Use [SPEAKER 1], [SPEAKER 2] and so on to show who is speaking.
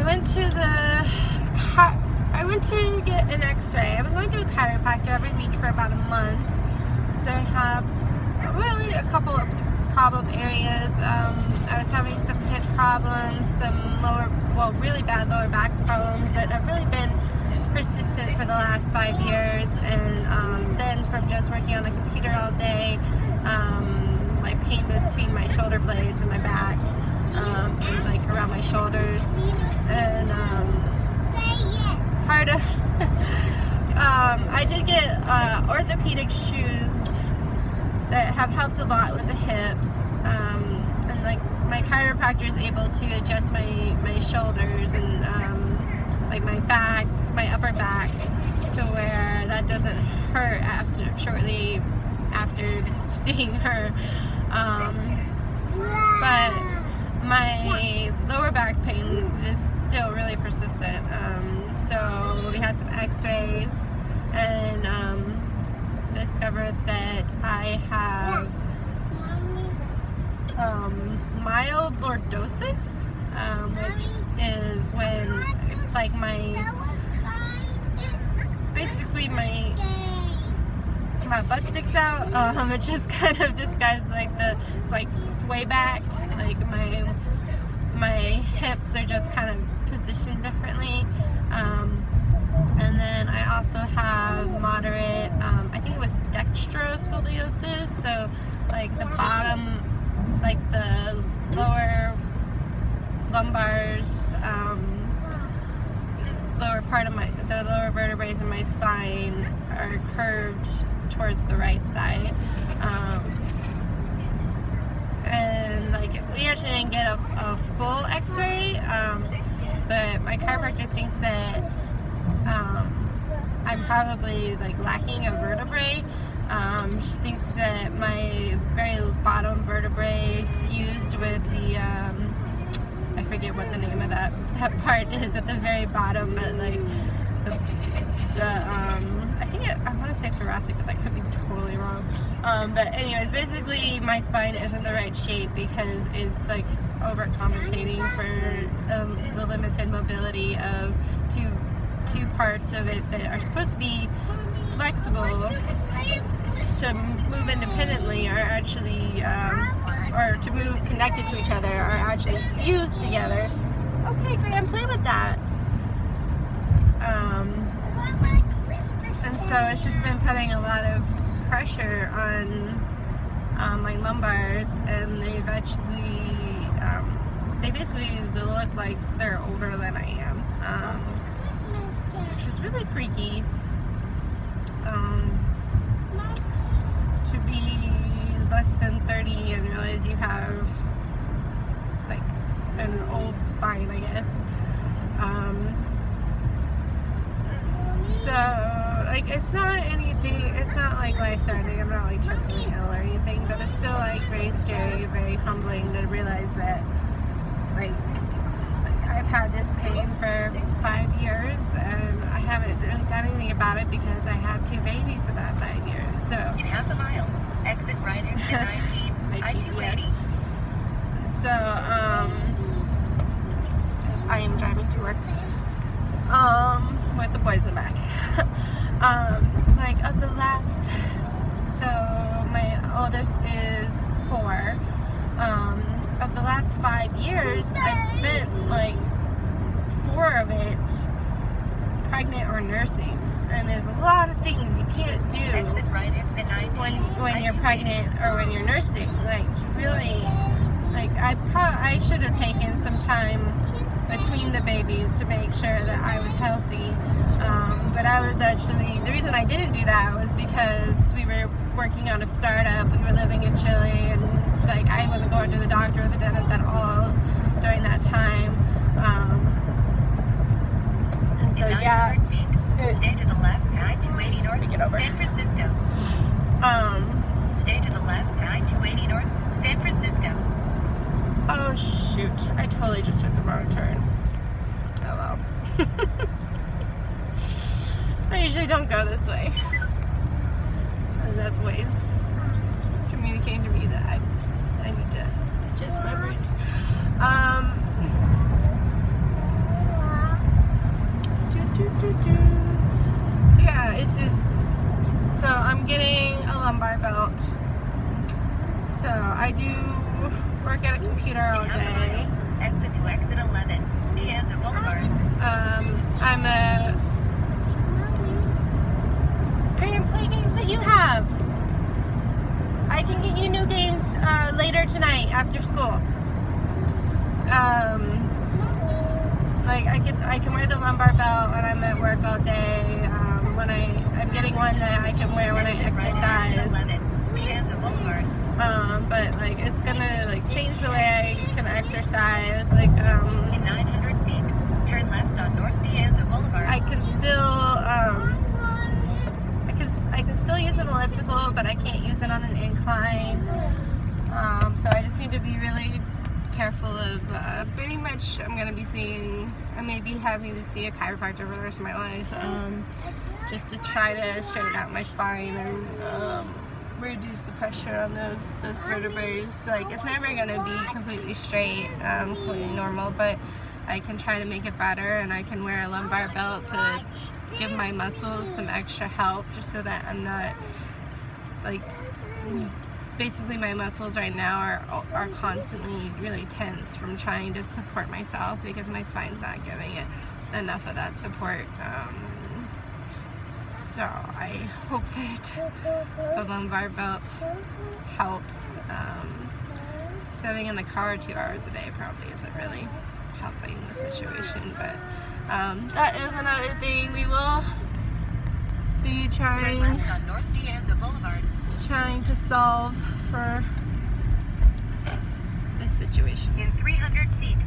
[SPEAKER 1] I went to get an x-ray. I've been going to a chiropractor every week for about a month because I have really a couple of problem areas. I was having some hip problems, some really bad lower back problems that have really been persistent for the last 5 years, and then from just working on the computer all day, my pain between my shoulder blades and my back, and like around my shoulders, and part of I did get orthopedic shoes that have helped a lot with the hips, and like my chiropractor is able to adjust my shoulders and like my back, my upper back, to where that doesn't hurt shortly after seeing her, but my lower back pain is still really persistent. So we had some x-rays and discovered that I have mild lordosis, which is when it's like basically my butt sticks out. It just kind of describes like it's like sway back, like my hips are just kind of positioned differently. And then I also have moderate, I think it was Dextroscoliosis, so like the bottom, like the lower lumbars, lower part of the lower vertebrae in my spine are curved towards the right side. And like we actually didn't get a full x-ray, but my chiropractor thinks that I'm probably like lacking a vertebrae. She thinks that my very bottom vertebrae fused with the I forget what the name of that part is at the very bottom, but like I want to say thoracic, but that could be totally wrong. But anyways, basically my spine isn't the right shape because it's like overcompensating for the limited mobility of two parts of it that are supposed to be flexible to move independently, are actually or to move connected to each other, are actually fused together. Okay, great, I'm playing with that. And so it's just been putting a lot of pressure on my lumbars, and they've actually they basically look like they're older than I am, which is really freaky. To be less than 30 and realize you have like an old spine, I guess. So like it's not anything, it's not like life-threatening, I'm not like terminally ill or anything, but it's still like very scary, very humbling to realize that like I've had this pain for 5 years and I haven't really done anything about it because I had 2 babies in that 5 years. So
[SPEAKER 2] in half a mile, exit right into 19, I-280.
[SPEAKER 1] So I am driving to work with the boys in the back. Like of the last, so my oldest is 4. Of the last 5 years, I've spent like 4 of it pregnant or nursing, and there's a lot of things you can't do
[SPEAKER 2] right,
[SPEAKER 1] when you're pregnant or when you're nursing. Like you really, like I should have taken some time between the babies to make sure that I was healthy, but I was actually, the reason I didn't do that was because we were working on a startup, we were living in Chile, and like I wasn't going to the doctor or the dentist at all during that time, and so yeah.
[SPEAKER 2] Stay to the left, I-280 north, San Francisco. Stay to the left, I-280 north, San Francisco.
[SPEAKER 1] Oh shoot, I totally just took the wrong turn. Oh well. I usually don't go this way. And that's ways communicating to me that I need to adjust my route. like I can wear the lumbar belt when I'm at work all day. When I'm getting one that I can wear when I exercise. But like it's gonna like change the way I can exercise. Like
[SPEAKER 2] in 900 feet, turn left on North Diaz Boulevard.
[SPEAKER 1] I can still I can still use an elliptical, but I can't use it on an incline. So I just need to be really careful of pretty much I may be having to see a chiropractor for the rest of my life, just to try to straighten out my spine and reduce the pressure on those vertebrae. Like it's never gonna be completely straight, completely normal, but I can try to make it better, and I can wear a lumbar belt to give my muscles some extra help, just so that I'm not like, basically my muscles right now are constantly really tense from trying to support myself because my spine's not giving it enough of that support. So I hope that the lumbar belt helps. Sitting in the car 2 hours a day probably isn't really helping the situation, but that is another thing we will be trying to solve for this situation.
[SPEAKER 2] In 300 feet,